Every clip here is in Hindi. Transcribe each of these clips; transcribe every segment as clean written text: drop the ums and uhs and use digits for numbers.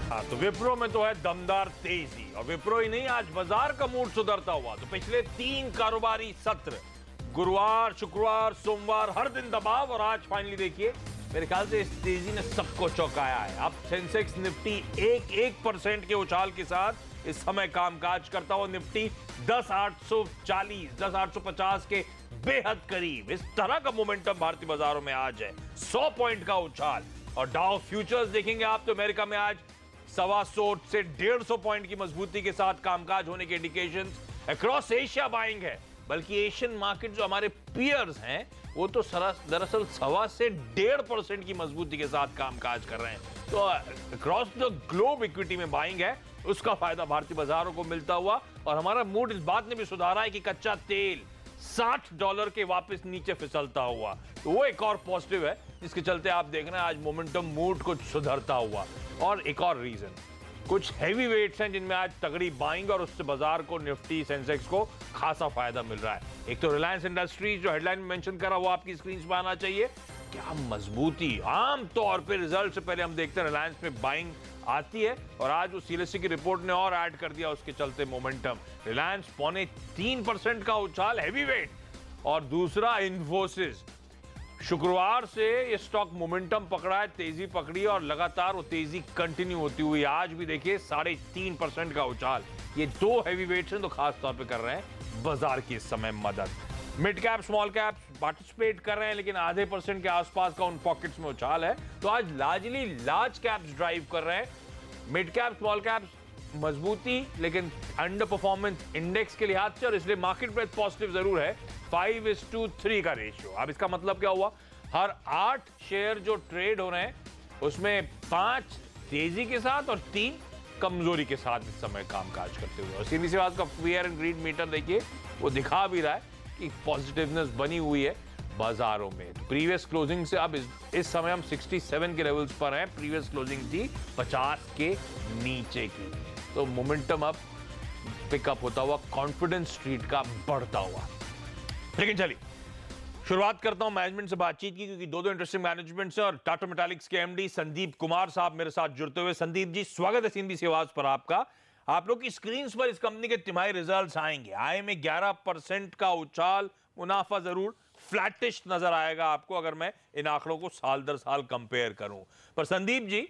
हाँ, तो विप्रो में तो है दमदार तेजी, और विप्रो ही नहीं, आज बाजार का मूड सुधरता हुआ। तो पिछले 3 कारोबारी सत्र, गुरुवार, शुक्रवार, सोमवार, हर दिन दबाव, और आज फाइनली देखिए मेरे ख्याल से इस तेजी ने सबको चौंकाया है। अब सेंसेक्स निफ्टी 1% के उछाल के साथ इस समय कामकाज करता हुआ, निफ्टी 10,840, 10,850 के बेहद करीब। इस तरह का मोमेंटम भारतीय बाजारों में आज है, 100 पॉइंट का उछाल। और डाउ फ्यूचर्स देखेंगे आप तो अमेरिका में आज 125 से 150 पॉइंट की मजबूती के साथ कामकाज होने के इंडिकेशंस। अक्रॉस एशिया बाइंग है, बल्कि एशियन मार्केट जो हमारे पीयर्स हैं वो तो दरअसल 1.25 से 1.5% की मजबूती के साथ कामकाज कर रहे हैं। तो अक्रॉस द ग्लोब इक्विटी में बाइंग है, उसका फायदा भारतीय बाजारों को मिलता हुआ। और हमारा मूड इस बात ने भी सुधारा है कि कच्चा तेल $60 के वापस नीचे फिसलता हुआ, तो वो एक और पॉजिटिव है, जिसके चलते आप देख रहे हैं आज मोमेंटम मूड कुछ सुधरता हुआ। और एक और रीजन, कुछ हैवी वेट्स हैं जिनमें आज तगड़ी बाइंग, और उससे बाजार को, निफ्टी सेंसेक्स को खासा फायदा मिल रहा है। एक तो रिलायंस इंडस्ट्रीज जो हेडलाइन में मेंशन करा, वो आपकी स्क्रीन पर आना चाहिए। क्या मजबूती! आमतौर पर रिजल्ट से पहले हम देखते हैं रिलायंस में बाइंग आती है, और आज वो सीएलएससी की रिपोर्ट ने और ऐड कर दिया, उसके चलते मोमेंटम। रिलायंस 3.25% का उछाल, हैवी वेट। और दूसरा इन्फोसिस, शुक्रवार से ये स्टॉक मोमेंटम पकड़ा है, तेजी पकड़ी, और लगातार वो तेजी कंटिन्यू होती हुई आज भी देखिए 3.5% का उछाल। ये 2 हैवी वेट्स हैं तो खास तौर पे कर रहे हैं बाजार की इस समय मदद। Mid cap, small cap participate कर रहे हैं, लेकिन आधे % के आसपास का उन पॉकेट्स में उछाल है। तो आज लार्जली लार्ज कैप्स ड्राइव कर रहे हैं, मिड कैप, स्मॉल कैप मजबूती, लेकिन अंडर परफॉर्मेंस इंडेक्स के लिहाज से, और इसलिए मार्केट ब्रेथ पॉजिटिव जरूर है। 5:3 का रेशियो। अब इसका मतलब क्या हुआ? हर 8 शेयर जो ट्रेड हो रहे हैं उसमें 5 तेजी के साथ और 3 कमजोरी के साथ इस समय कामकाज करते हुए। और सीधी सी बात का फेयर एंड ग्रीन मीटर देखिए, वो दिखा भी रहा है कि पॉजिटिवनेस बनी हुई है बाजारों में। प्रीवियस क्लोजिंग से अब इस समय हम 67 के लेवल्स पर हैं, प्रीवियस क्लोजिंग थी 50 के नीचे की। तो मोमेंटम अब पिकअप होता हुआ, कॉन्फिडेंस स्ट्रीट का बढ़ता हुआ। लेकिन चलिए शुरुआत करता हूं मैनेजमेंट से बातचीत की, क्योंकि दो इंटरेस्टिंग मैनेजमेंट से, और टाटा मेटालिक्स के एमडी संदीप कुमार साहब मेरे साथ जुड़ते हुए। संदीप जी, स्वागत है सीधी सी आवाज पर आपका। आप लोग की स्क्रीन पर इस कंपनी के तिमाही रिजल्ट्स आएंगे। आय में 11% का उछाल, मुनाफा जरूर फ्लैटिश नजर आएगा आपको अगर मैं इन आंकड़ों को साल दर साल कंपेयर करूं। पर संदीप जी,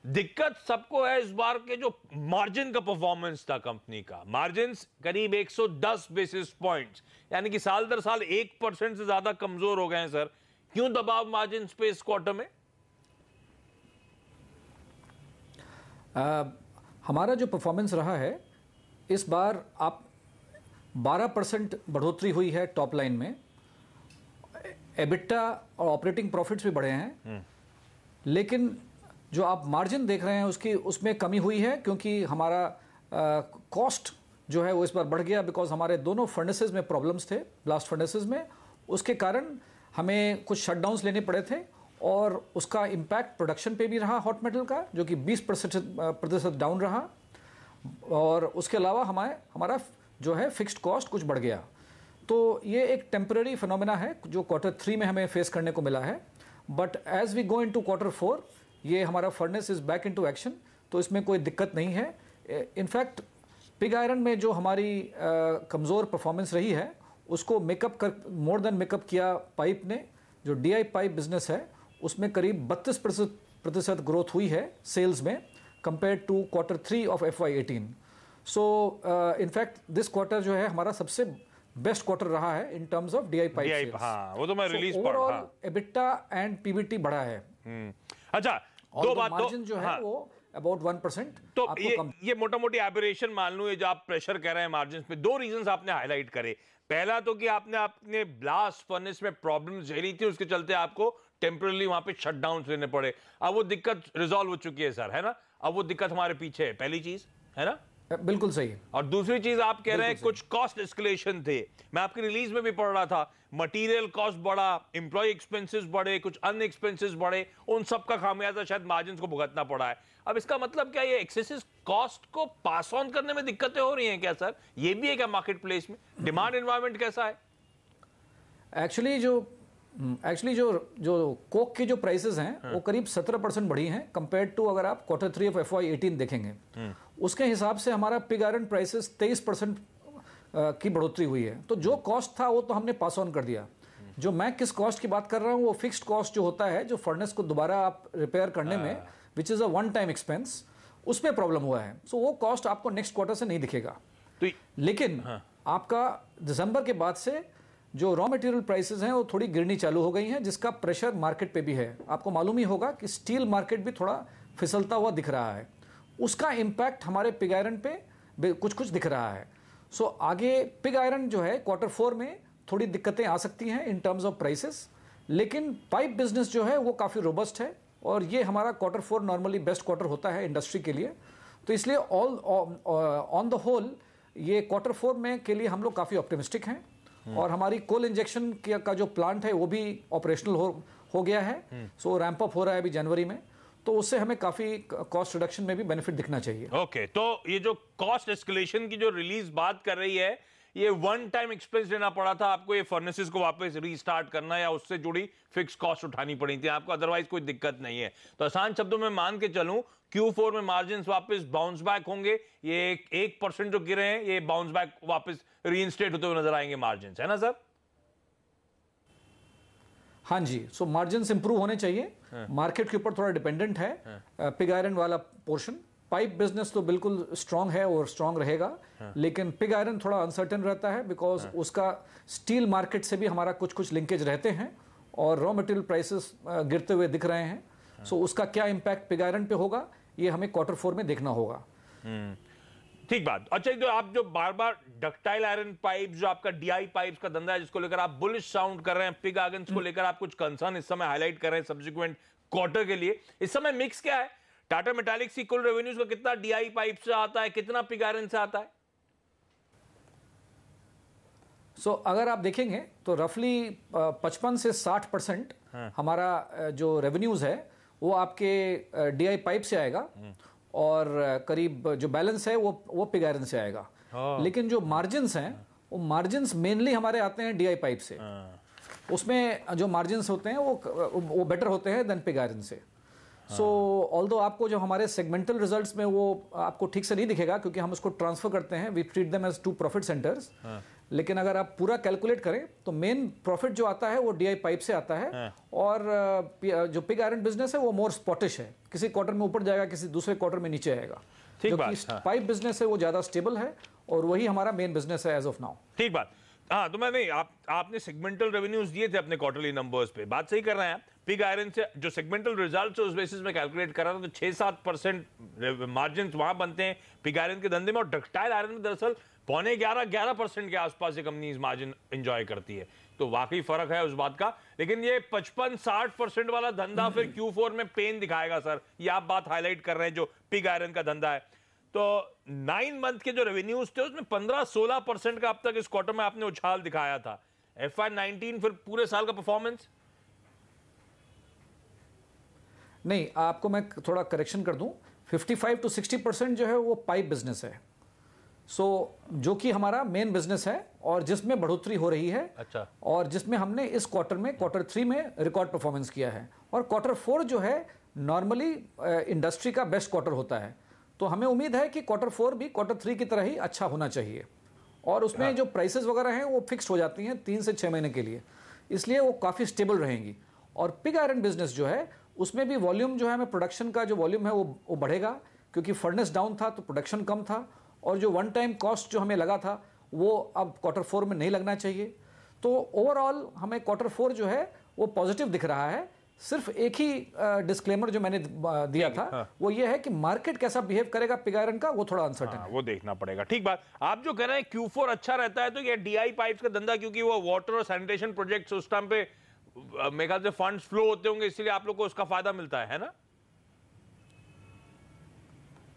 दिक्कत सबको है इस बार के जो मार्जिन का परफॉर्मेंस था कंपनी का। मार्जिन करीब 110 बेसिस पॉइंट्स, यानी कि साल दर साल 1% से ज्यादा कमजोर हो गए हैं सर। क्यों दबाव मार्जिन पे इस क्वार्टर में? हमारा जो परफॉर्मेंस रहा है इस बार, आप 12% बढ़ोतरी हुई है टॉप लाइन में, एबिटा और ऑपरेटिंग प्रॉफिट्स भी बढ़े हैं, लेकिन जो आप मार्जिन देख रहे हैं उसमें कमी हुई है, क्योंकि हमारा कॉस्ट जो है वो इस बार बढ़ गया, बिकॉज हमारे दोनों फर्नेसेस में प्रॉब्लम्स थे, ब्लास्ट फर्नेसेस में। उसके कारण हमें कुछ शटडाउन्स लेने पड़े थे, और उसका इम्पैक्ट प्रोडक्शन पे भी रहा हॉट मेटल का, जो कि 20% डाउन रहा। और उसके अलावा हमारा जो है फिक्स्ड कॉस्ट कुछ बढ़ गया। तो ये एक टेम्पररी फिनोमेना है जो Q3 में हमें फेस करने को मिला है। But as we go into Q4, ये हमारा furnace is back into action, तो इसमें कोई दिक्कत नहीं है। इनफैक्ट पिग आयरन में जो हमारी कमज़ोर परफॉर्मेंस रही है, उसको मोर देन मेकअप किया पाइप ने। जो DI पाइप बिजनेस है उसमें करीब 32% ग्रोथ हुई है सेल्स में, compare to Q3 of FY18। So in fact this quarter जो है हमारा सबसे बेस्ट क्वार्टर रहा है in terms of DI pipe sales. हाँ, वो तो मैं रिलीज पर, ओवरऑल एबिटा एंड PBT बढ़ा है। अच्छा, दो बात, मार्जिन जो है वो अबाउट 1%। तो ये मोटा मोटी एबरेशन मान लूं, ये जो आप प्रेशर कह रहे हैं मार्जिन पे, 2 रीजंस आपने हाईलाइट करे। पहला तो कि आपने अपने ब्लास्ट फर्नेस में प्रॉब्लम झेली थी, उसके चलते आपको टेम्पररी वहां पे शटडाउन लेने पड़े। अब वो दिक्कत रिजॉल्व हो चुकी है सर, है ना? अब वो दिक्कत हमारे पीछे है, पहली चीज है ना? बिल्कुल सही। और दूसरी चीज आप कह रहे हैं कुछ कॉस्ट एस्केलेशन थे, मैं आपकी रिलीज में भी पढ़ रहा था, मटेरियल कॉस्ट बढ़ा, एम्प्लॉय एक्सपेंसेस बढ़े, कुछ अन्य एक्सपेंसेस बढ़े, उन सब का खामियाजा शायद मार्जिन को भुगतना पड़ा है। अब इसका मतलब क्या, ये एक्सेसिव कॉस्ट को पास ऑन करने में दिक्कतें हो रही हैं क्या सर? ये भी है क्या मार्केट प्लेस में? डिमांड एनवायरनमेंट कैसा है? एक्चुअली जो एक्चुअली जो कोक की जो प्राइसेस हैं वो करीब 17% बढ़ी हैं कंपेयर टू अगर आप Q3 ऑफ FY18 देखेंगे। उसके हिसाब से हमारा पिग आयरन प्राइसेस 23% की बढ़ोतरी हुई है। तो जो कॉस्ट था वो तो हमने पास ऑन कर दिया। जो मैं किस कॉस्ट की बात कर रहा हूँ वो फिक्स्ड कॉस्ट जो होता है, जो फर्नेस को दोबारा आप रिपेयर करने में which is a one time expense, उसमें प्रॉब्लम हुआ है। सो वो कॉस्ट आपको नेक्स्ट क्वार्टर से नहीं दिखेगा। लेकिन आपका दिसंबर के बाद से जो रॉ मटेरियल प्राइसेस हैं वो थोड़ी गिरनी चालू हो गई हैं, जिसका प्रेशर मार्केट पे भी है। आपको मालूम ही होगा कि स्टील मार्केट भी थोड़ा फिसलता हुआ दिख रहा है। उसका इम्पैक्ट हमारे पिग आयरन पे कुछ दिख रहा है। सो आगे पिग आयरन जो है Q4 में थोड़ी दिक्कतें आ सकती हैं इन टर्म्स ऑफ प्राइसेस, लेकिन पाइप बिजनेस जो है वो काफ़ी रोबस्ट है और ये हमारा Q4 नॉर्मली बेस्ट क्वार्टर होता है इंडस्ट्री के लिए। तो इसलिए ऑन द होल ये Q4 में के लिए हम लोग काफ़ी ऑप्टिमिस्टिक हैं। और हमारी कोल इंजेक्शन का जो प्लांट है वो भी ऑपरेशनल हो गया है। सो रैंप अप हो रहा है अभी जनवरी में, तो उससे हमें काफी कॉस्ट रिडक्शन में भी बेनिफिट दिखना चाहिए। ओके, तो ये जो कॉस्ट एस्केलेशन की जो रिलीज बात कर रही है, ये वन टाइम एक्सपेंस देना पड़ा था आपको ये फर्नेसेस को वापस रीस्टार्ट करना या उससे जुड़ी फिक्स कॉस्ट उठानी पड़ी थी आपको, अदरवाइज कोई दिक्कत नहीं है। तो आसान शब्दों में मान के चलूं Q4 में मार्जिन्स वापस बाउंस बैक होंगे, ये 1% जो गिरे हैं ये बाउंस बैक वापस रीइंस्टेट होते हुए नजर आएंगे मार्जिन्स, है ना सर? हाँ जी, सो मार्जिन्स इंप्रूव होने चाहिए। मार्केट के ऊपर थोड़ा डिपेंडेंट है पिग आयरन वाला पोर्शन। पाइप बिजनेस तो बिल्कुल स्ट्रांग है और स्ट्रांग रहेगा, लेकिन पिग आयरन थोड़ा अनसर्टेन रहता है बिकॉज उसका स्टील मार्केट से भी हमारा कुछ लिंकेज रहते हैं और रॉ मटेरियल प्राइसेस गिरते हुए दिख रहे हैं। सो उसका क्या इम्पैक्ट पिग आयरन पे होगा ये हमें Q4 में देखना होगा। ठीक बात। अच्छा, जो आप जो बार बार डक्टाइल आयरन पाइप, जो आपका DI पाइप्स का धंधा है जिसको लेकर आप बुलिश साउंड कर रहे हैं, पिग आयरन को लेकर आप कुछ कंसर्न इस समय हाईलाइट कर रहे हैं सब्सिक्वेंट क्वार्टर के लिए, इस समय मिक्स क्या है? टाटा मेटालिक्स की कुल रेवेन्यूज का कितना DI पाइप से आता है, कितना पिग आयरन से आता है? सो अगर आप देखेंगे तो रफली 55 से 60% हमारा जो रेवेन्यूज है वो आपके DI पाइप से आएगा और करीब जो बैलेंस है वो पिग आयरन से आएगा। लेकिन जो मार्जिन्स हैं वो मार्जिन्स मेनली हमारे आते हैं DI पाइप से। उसमें जो मार्जिन्स होते हैं वो बेटर होते हैं देन पिग आयरन से। सो ऑल्दो आपको जो हमारे सेगमेंटल रिजल्ट्स में वो आपको ठीक से नहीं दिखेगा क्योंकि हम उसको ट्रांसफर करते हैं, we treat them as 2 profit centres. लेकिन अगर आप पूरा कैलकुलेट करें तो मेन प्रॉफिट जो आता है वो DI पाइप से आता है और जो पिग आयरन बिजनेस है वो मोर स्पॉटिश है, किसी क्वार्टर में ऊपर जाएगा, किसी दूसरे क्वार्टर में नीचे आएगा। जो कि पाइप बिजनेस है वो ज्यादा स्टेबल है और वही हमारा मेन बिजनेस है एज ऑफ नाउ। ठीक बात। हाँ, तो मैं नहीं, आपने सेगमेंटल रेवेन्यूज दिए थे अपने क्वार्टरली नंबर्स पे, बात सही कर रहे हैं आप। पिग आयरन से जो सेगमेंटल रिजल्ट है उस बेसिस में कैलकुलेट कर रहा था तो 6-7% मार्जिन वहां बनते हैं पिग आयरन के धंधे में, और डक्टाइल आयरन में दरअसल 11% के आसपास ये कंपनी मार्जिन एंजॉय करती है। तो वाकई फर्क है उस बात का। लेकिन ये 55-60% वाला धंधा फिर Q4 में पेन दिखाएगा सर, ये आप बात हाईलाइट कर रहे हैं जो पिग आयरन का धंधा है। तो 9 मंथ के जो रेवेन्यूज थे उसमें 15-16% का अब तक इस क्वार्टर में आपने उछाल दिखाया था। FY19 फिर पूरे साल का परफॉर्मेंस? नहीं, आपको मैं थोड़ा करेक्शन कर दूं, 55 to 60% जो है वो पाइप बिजनेस है। सो जो कि हमारा मेन बिजनेस है और जिसमें बढ़ोतरी हो रही है। अच्छा। और जिसमें हमने इस Q3 में रिकॉर्ड परफॉर्मेंस किया है। और Q4 जो है नॉर्मली इंडस्ट्री का बेस्ट क्वार्टर होता है, तो हमें उम्मीद है कि Q4 भी Q3 की तरह ही अच्छा होना चाहिए। और उसमें जो प्राइसेस वगैरह हैं वो फिक्स्ड हो जाती हैं 3 से 6 महीने के लिए, इसलिए वो काफ़ी स्टेबल रहेंगी। और पिग आयरन बिजनेस जो है उसमें भी वॉल्यूम जो है हमें प्रोडक्शन का जो वॉल्यूम है वो बढ़ेगा, क्योंकि फर्नेस डाउन था तो प्रोडक्शन कम था और जो वन टाइम कॉस्ट जो हमें लगा था वो अब Q4 में नहीं लगना चाहिए। तो ओवरऑल हमें Q4 जो है वो पॉजिटिव दिख रहा है। सिर्फ एक ही डिस्क्लेमर जो मैंने दिया था वो ये है कि मार्केट कैसा बिहेव करेगा पिग आयरन का वो थोड़ा अनसर्टेन है, वो देखना पड़ेगा। ठीक बात। आप जो कह रहे हैं Q4 अच्छा रहता है तो ये DI पाइप्स का धंधा, क्योंकि वो वाटर और सैनिटेशन प्रोजेक्ट्स उस टाइम पे मेरे ख्याल से फंड्स फ्लो होते होंगे, इसलिए आप लोग को उसका फायदा मिलता है ना?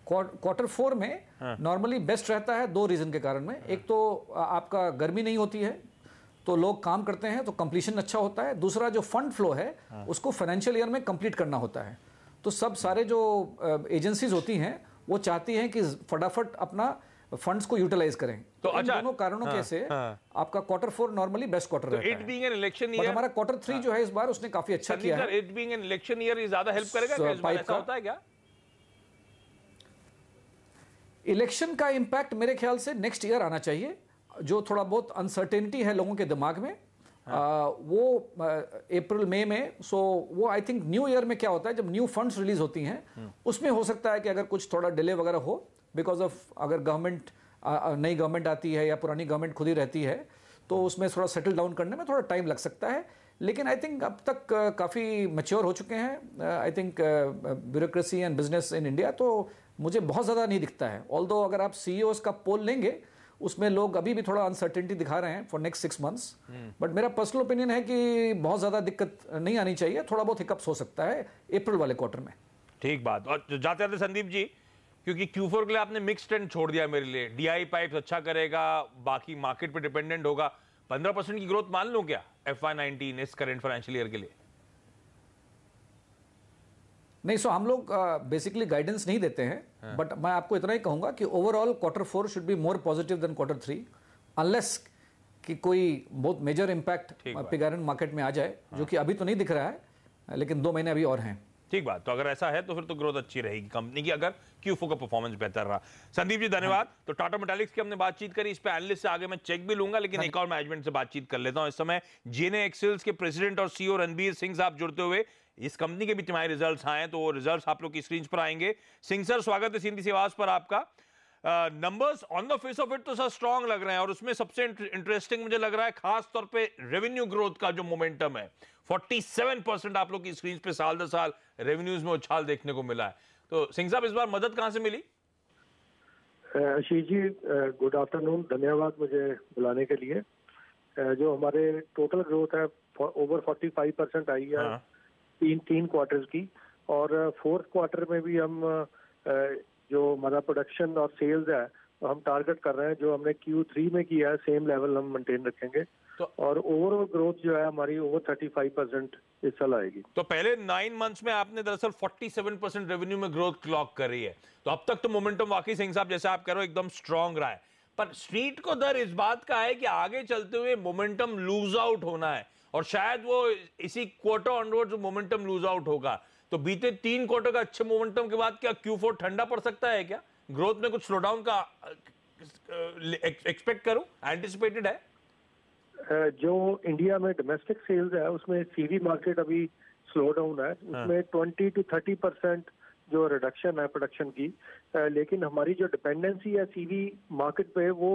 Q4 में नॉर्मली बेस्ट रहता है 2 रीजन के कारण में। एक तो आपका गर्मी नहीं होती है तो लोग काम करते हैं तो कंप्लीशन अच्छा होता है। दूसरा जो फंड फ्लो है उसको फाइनेंशियल ईयर में कंप्लीट करना होता है। तो सब सारे जो एजेंसीज होती हैं वो चाहती हैं कि फटाफट अपना फंड्स को यूटिलाइज करें। तो इन अच्छा, दोनों कारणों के से आपका क्वार्टर 4 नॉर्मली बेस्ट क्वार्टर रहता है। It being an election but year, हमारा क्वार्टर 3 जो है इस बार उसने काफी अच्छा किया है। It being an election year ये ज्यादा हेल्प करेगा क्या इस बार, ऐसा होता है क्या? इलेक्शन का इंपैक्ट मेरे ख्याल से नेक्स्ट ईयर आना चाहिए। जो थोड़ा बहुत अनसर्टेनिटी है लोगों के दिमाग में, वो अप्रैल मई में, सो वो आई थिंक न्यू ईयर में क्या होता है, जब न्यू फंड्स रिलीज होती हैं उसमें हो सकता है कि अगर कुछ थोड़ा डिले वगैरह हो, बिकॉज ऑफ अगर गवर्नमेंट नई गवर्नमेंट आती है या पुरानी गवर्नमेंट खुद ही रहती है तो उसमें थोड़ा सेटल डाउन करने में थोड़ा टाइम लग सकता है। लेकिन आई थिंक अब तक काफ़ी मैच्योर हो चुके हैं I think bureaucracy and business in India, तो मुझे बहुत ज़्यादा नहीं दिखता है। ऑल्दो अगर आप सीईओज का पोल लेंगे उसमें लोग अभी भी थोड़ा अनसर्टेनिटी दिखा रहे हैं फॉर नेक्स्ट 6 मंथ्स, बट मेरा पर्सनल ओपिनियन है कि बहुत ज़्यादा दिक्कत नहीं आनी चाहिए, थोड़ा बहुत हिकअप्स हो सकता है अप्रैल वाले क्वार्टर में। ठीक बात। और जाते जाते संदीप जी, क्योंकि Q4 के लिए आपने मिक्स ट्रेंड छोड़ दिया मेरे लिए, DI पाइप्स अच्छा करेगा, बाकी मार्केट पे डिपेंडेंट होगा, 15% की ग्रोथ मान लूं क्या FY19 इस करंट फाइनेंशियल ईयर के लिए? नहीं, सो हम लोग बेसिकली गाइडेंस नहीं देते हैं, बट मैं आपको इतना ही कहूंगा कि overall quarter 4 should be more positive than quarter 3, unless कि कोई बहुत major impact pig iron market में आ जाए, जो कि अभी तो नहीं दिख रहा है, लेकिन 2 महीने अभी और हैं। ठीक बात। तो अगर ऐसा है तो फिर तो ग्रोथ अच्छी रहेगी कंपनी की, अगर Q4 का परफॉर्मेंस बेहतर रहा। संदीप जी धन्यवाद। तो टाटा मेटालिक्स की हमने बातचीत करी, इस पे एनालिस्ट से आगे मैं चेक भी लूंगा, लेकिन एक और मैनेजमेंट से बातचीत कर लेता हूं। इस समय जेने एक्सेल्स के प्रेसिडेंट और सीईओ रणबीर सिंह साहब जुड़ते हुए, इस कंपनी के भी तिमाही रिजल्ट्स आए तो वो रिजल्ट्स आप लोग की स्क्रीन पर आएंगे। सिंह सर, स्वागत है सीधी सी आवाज पर आपका। Numbers on the face of it तो सर स्ट्रांग लग रहे हैं, और उसमें सबसे इंटरेस्टिंग मुझे लग रहा है खास तौर पे रेवेन्यू ग्रोथ का जो मोमेंटम है, 47% आप लोग की स्क्रीन पे साल दर साल रेवेन्यूज में उछाल देखने को मिला है। तो सिंह साहब, इस बार मदद कहां से मिली? आशीष जी गुड आफ्टरनून, धन्यवाद मुझे बुलाने के लिए। जो हमारे टोटल ग्रोथ है ओवर 45% आई है तीन क्वार्टर्स की, और फोर्थ क्वार्टर में भी हम जो हमारा प्रोडक्शन और सेल्स है तो हम टारगेट कर रहे हैं जो हमने Q3 में किया है सेम लेवल हम मेंटेन रखेंगे। तो और ओवरऑल ग्रोथ जो है हमारी ओवर 35% इस साल आएगी। तो पहले 9 मंथ्स में आपने दरअसल 47% रेवेन्यू में ग्रोथ क्लॉक करी है, तो अब तक तो मोमेंटम वाकई सिंह साहब जैसे आप कह रहे हो एकदम स्ट्रांग रहा है, पर स्ट्रीट को डर इस बात का है कि आगे चलते हुए मोमेंटम लूज आउट होना है, और शायद वो इसी quarter onwards momentum lose out होगा। तो बीते 3 क्वार्टर का अच्छे मोमेंटम के बाद क्या Q4 ठंडा पड़ सकता है? क्या ग्रोथ में कुछ स्लोडाउन का एक्सपेक्ट करूं, एंटिसिपेटेड है? जो इंडिया में डोमेस्टिक सेल्स है उसमें सीवी मार्केट अभी स्लो डाउन है, उसमें 20 to 30% जो रिडक्शन है प्रोडक्शन की, लेकिन हमारी जो डिपेंडेंसी है सीवी मार्केट पे वो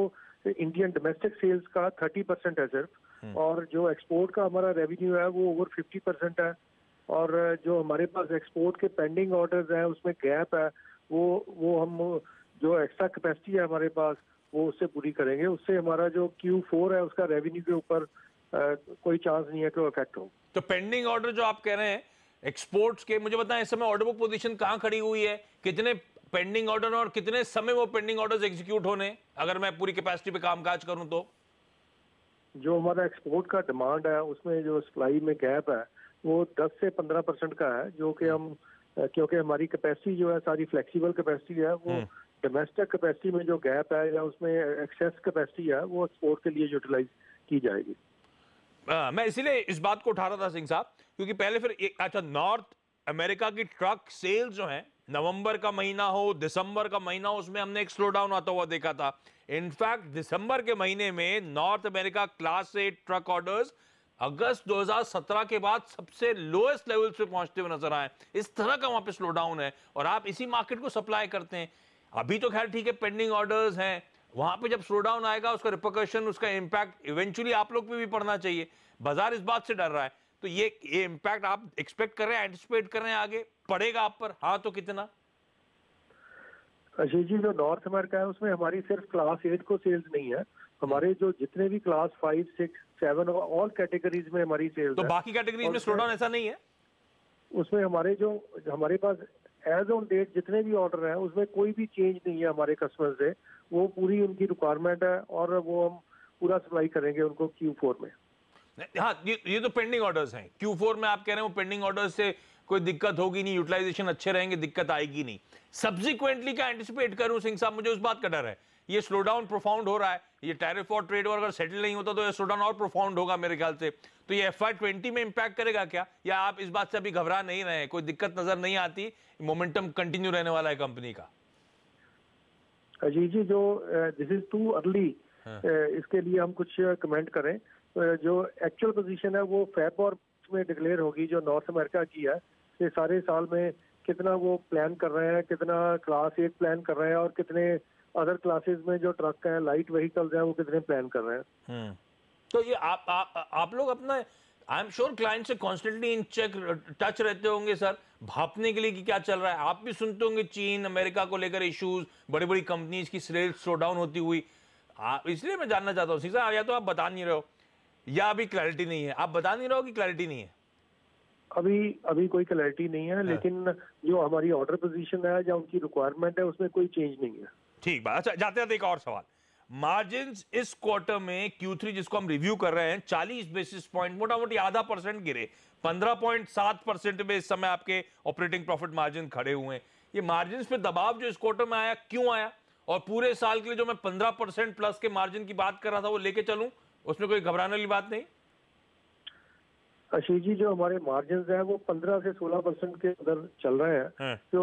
इंडियन डोमेस्टिक सेल्स का 30% है सिर्फ, और जो एक्सपोर्ट का हमारा रेवेन्यू है वो ओवर 50% है, और जो हमारे पास एक्सपोर्ट के पेंडिंग ऑर्डर्स हैं उसमें गैप है, वो हम जो एक्स्ट्रा कैपेसिटी है हमारे पास वो उससे पूरी करेंगे। उससे हमारा जो Q4 है उसका रेवेन्यू के ऊपर कोई चांस नहीं है कि वो इफेक्ट हो। तो पेंडिंग ऑर्डर जो आप कह रहे हैं एक्सपोर्ट्स के, मुझे बताएं इस समय ऑर्डर बुक पोजीशन कहां खड़ी हुई है, कितने पेंडिंग ऑर्डर और कितने समय वो पेंडिंग ऑर्डर्स एग्जीक्यूट होने, अगर मैं पूरी कैपेसिटी पे कामकाज करूं तो? जो हमारा एक्सपोर्ट का डिमांड है उसमें जो सप्लाई में गैप है वो 10 से 15% का है, जो कि हम क्योंकि हमारी कैपेसिटी जो है सारी फ्लेक्सिबल कैपेसिटी है, वो डोमेस्टिक कैपेसिटी में जो गैप है या उसमें एक्सेस कैपेसिटी है वो एक्सपोर्ट के लिए यूटिलाइज की जाएगी। मैं इसीलिए इस बात को उठा रहा था सिंह साहब, क्योंकि पहले फिर अच्छा नॉर्थ अमेरिका की ट्रक सेल्स जो है नवंबर का महीना हो दिसंबर का महीना हो उसमें हमने एक स्लो डाउन आता हुआ देखा था। इनफैक्ट दिसंबर के महीने में North America class 8 truck orders अगस्त 2017 के बाद सबसे लोएस्ट लेवल पे पहुंचते हुए नजर आए। इस तरह का वहां पे स्लो डाउन है, और आप इसी मार्केट को सप्लाई करते हैं। अभी तो खैर ठीक है, पेंडिंग ऑर्डर्स हैं, वहां पे जब स्लो डाउन आएगा उसका रिपरकशन, उसका इंपैक्ट इवेंचुअली आप लोग पे भी पड़ना चाहिए। बाजार इस बात से डर रहा है, तो ये इंपैक्ट आप एक्सपेक्ट कर रहे हैं, एंटिसिपेट कर रहे हैं आगे पड़ेगा आप पर? हाँ तो कितना? आशीष जी, जो नॉर्थ अमेरिका है उसमें हमारी सिर्फ क्लास 8 को सेल्स नहीं है, हमारे जो जितने भी क्लास 5, 6, 7 ऑल कैटेगरीज में हमारी सेल्स तो बाकी कैटेगरीज में स्लो डाउन ऐसा नहीं है? उसमें हमारे पास एज ऑन डेट जितने भी ऑर्डर हैं उसमें कोई भी चेंज नहीं है हमारे कस्टमर से, वो पूरी उनकी रिक्वायरमेंट है और वो हम पूरा सप्लाई करेंगे उनको Q4 में। हाँ, ये तो पेंडिंग ऑर्डर्स हैं। Q4 में आप कह रहे हैं वो पेंडिंग ऑर्डर्स से कोई दिक्कत होगी नहीं, यूटिलाइजेशन अच्छे रहेंगे, दिक्कत आएगी नहीं। सब्सिक्वेंटली क्या एंटिसिपेट करूं सिंह साहब, मुझे उस बात का डर है। ये स्लो डाउन प्रोफाउंड हो रहा है, ये टैरिफ और ट्रेड वॉर अगर सेटल नहीं होता तो ये स्लो डाउन और प्रोफाउंड होगा मेरे ख्याल से। तो ये FY20 में इंपैक्ट करेगा क्या, या आप इस बात से अभी घबरा नहीं रहे हैं, कोई दिक्कत नजर नहीं आती, मोमेंटम कंटिन्यू रहने वाला है कंपनी का? अजीत जी, जो दिस इज टू अर्ली इसके लिए हम कुछ कमेंट करें। जो एक्चुअल पोजीशन है वो फेब और में डिक्लेयर होगी, जो नॉर्थ अमेरिका की है। ये सारे साल में कितना वो प्लान कर रहे हैं, कितना क्लास 8 प्लान कर रहे हैं, और कितने अदर क्लासेस में जो ट्रक हैं, लाइट व्हीकल्स हैं, वो कितने प्लान कर रहे हैं। तो ये आप लोग अपना, आई एम श्योर क्लाइंट से कॉन्स्टेंटली इन चेक टच रहते होंगे सर, भापने के लिए कि क्या चल रहा है। आप भी सुनते होंगे चीन अमेरिका को लेकर इश्यूज, बड़ी बड़ी कंपनीज की सेल्स स्लो डाउन होती हुई। इसलिए मैं जानना चाहता हूँ सिंह साहब, या तो आप बता नहीं रहे हो या अभी क्लैरिटी नहीं है। आप बता नहीं रहे हो कि क्लैरिटी नहीं है? अभी कोई क्लैरिटी नहीं है, लेकिन जो हमारी ऑर्डर पोजीशन है या उनकी रिक्वायरमेंट है उसमें कोई चेंज नहीं है। ठीक बात। अच्छा, जाते जाते एक और सवाल। मार्जिन्स इस क्वार्टर में Q3 जिसको हम रिव्यू कर रहे हैं 40 बेसिस पॉइंट, मोटा मोटी आधा % गिरे, 15.7% में इस समय आपके ऑपरेटिंग प्रॉफिट मार्जिन खड़े हुए हैं। ये मार्जिन्स पे दबाव जो इस क्वार्टर में आया, क्यों आया? और पूरे साल के लिए जो मैं 15% प्लस के मार्जिन की बात कर रहा था वो लेके चलूं, उसमें कोई घबराने वाली बात नहीं? आशीष जी, जो हमारे मार्जिन हैं वो 15 से 16% के अंदर चल रहे हैं। तो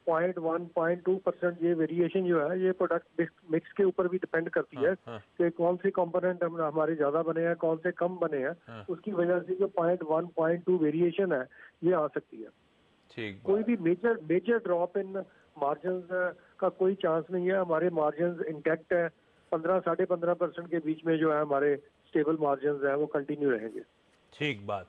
0.1, 0.2% ये वेरिएशन जो है, ये प्रोडक्ट मिक्स के ऊपर भी डिपेंड करती है कि कौन से कंपोनेंट हमारे ज्यादा बने हैं, कौन से कम बने हैं। उसकी वजह से जो 0.1, 0.2 वेरिएशन है ये आ सकती है। ठीक, कोई भी मेजर ड्रॉप इन मार्जिन का कोई चांस नहीं है। हमारे मार्जिन इंटैक्ट है, 15, 15.5% के बीच में जो है हमारे स्टेबल मार्जिन है वो कंटिन्यू रहेंगे। ठीक बात।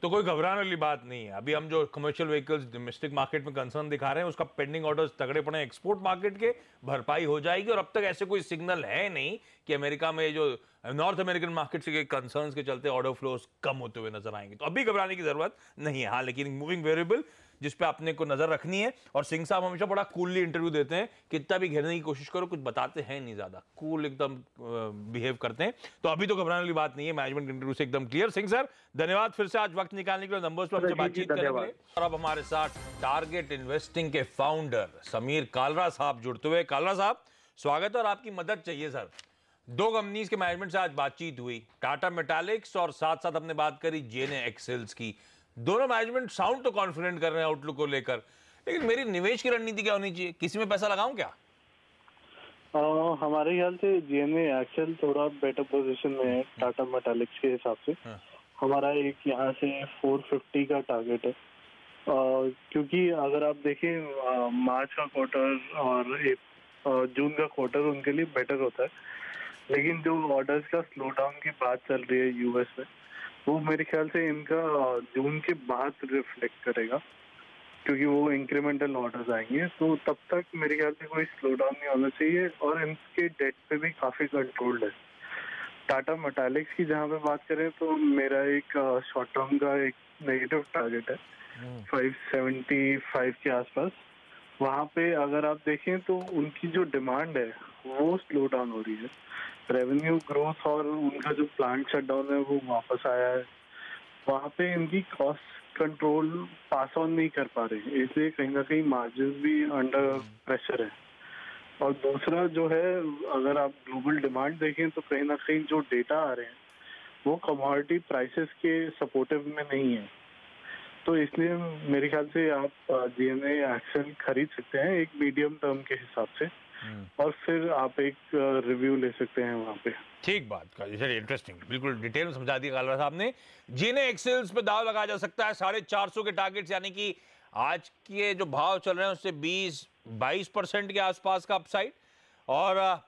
तो कोई घबराने वाली बात नहीं है। अभी हम जो कमर्शियल व्हीकल्स डोमेस्टिक मार्केट में कंसर्न दिखा रहे हैं, उसका पेंडिंग ऑर्डर्स तगड़े पड़े, एक्सपोर्ट मार्केट के भरपाई हो जाएगी। और अब तक ऐसे कोई सिग्नल है नहीं कि अमेरिका में जो नॉर्थ अमेरिकन मार्केट से कंसर्न्स के चलते ऑर्डर फ्लोस कम होते हुए नजर आएंगे। तो अभी घबराने की जरूरत नहीं है। हाँ, लेकिन मूविंग वेरिएबल जिस पे आपने को नजर रखनी है। और सिंह साहब हमेशा बड़ा कूलली इंटरव्यू देते हैं, कितना भी घेरने की कोशिश करो कुछ बताते हैं नहीं, ज्यादा कूल एकदम बिहेव करते हैं। तो अभी तो घबराने वाली बात नहीं है, मैनेजमेंट इंटरव्यू से एकदम क्लियर। सिंह सर, धन्यवाद फिर से आज वक्त निकालने के लिए, नंबर्स पर हमसे बातचीत करने के लिए। और अब हमारे साथ टारगेट इन्वेस्टिंग के फाउंडर समीर कालरा साहब जुड़ते हुए। कालरा साहब, स्वागत है और आपकी मदद चाहिए सर। 2 कंपनीज के मैनेजमेंट से आज बातचीत हुई, टाटा मेटालिक्स और साथ साथ हमने बात करी JNA एक्सेल्स की। दोनों मैनेजमेंट साउंड तो कॉन्फिडेंट कर रहे हैं आउटलुक को लेकर, लेकिन मेरी निवेश की रणनीति क्या होनी चाहिए? किसी में पैसा लगाऊं क्या? हमारे ख्याल से JNA एक्सेल थोड़ा बेटर पोजीशन में है टाटा मेटालिक्स के हिसाब से। हमारा एक यहाँ से 450 का टारगेट है, क्योंकि अगर आप देखें मार्च का क्वार्टर और जून का क्वार्टर उनके लिए बेटर होता है, लेकिन जो ऑर्डर्स का स्लो डाउन की बात चल रही है US में, वो मेरे ख्याल से इनका जून के बाद रिफ्लेक्ट करेगा, क्योंकि वो इंक्रीमेंटल ऑर्डर्स आएंगे। तो तब तक मेरे ख्याल से कोई स्लो डाउन नहीं होना चाहिए, और इनके डेट पे भी काफी कंट्रोल्ड है। टाटा मेटालिक्स की जहाँ पे बात करें तो मेरा एक शॉर्ट टर्म का एक नेगेटिव टारगेट है 575 के आसपास। वहाँ पे अगर आप देखें तो उनकी जो डिमांड है वो स्लो डाउन हो रही है। रेवेन्यू ग्रोथ और उनका जो प्लांट शटडाउन है वो वापस आया है। वहाँ पे इनकी कॉस्ट कंट्रोल पास ऑन नहीं कर पा रहे, इसलिए कहीं ना कहीं मार्जिन भी अंडर प्रेशर है। और दूसरा जो है, अगर आप ग्लोबल डिमांड देखें तो कहीं ना कहीं जो डेटा आ रहे हैं वो कमोडिटी प्राइसेस के सपोर्टिव में नहीं है। तो इसलिए मेरे ख्याल से आप JNA एक्सेल खरीद सकते हैं एक मीडियम टर्म के हिसाब से, और फिर आप एक रिव्यू ले सकते हैं वहाँ पे। ठीक बात, इंटरेस्टिंग, बिल्कुल डिटेल में समझा दिया कालरा साहब ने। JNA एक्सेल्स पे दाव लगाया जा सकता है 450 के टारगेट्स, यानी कि आज के जो भाव चल रहे हैं उससे 20-22% के आसपास का अपसाइड। और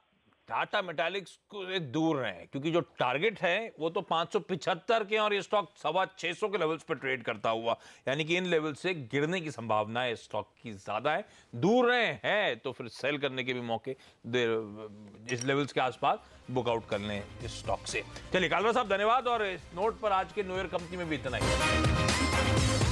टाटा मेटालिक्स को दूर रहे, क्योंकि जो टारगेट है वो तो 575 के, और ये स्टॉक 625 के लेवल्स पर ट्रेड करता हुआ, यानी कि इन लेवल से गिरने की संभावना है स्टॉक की ज्यादा है। दूर रहे हैं तो फिर सेल करने के भी मौके इस लेवल्स के आसपास बुक आउट कर लें इस स्टॉक से। चलिए कालरा साहब, धन्यवाद। और इस नोट पर आज के न्यू ईयर कंपनी में भी इतना ही।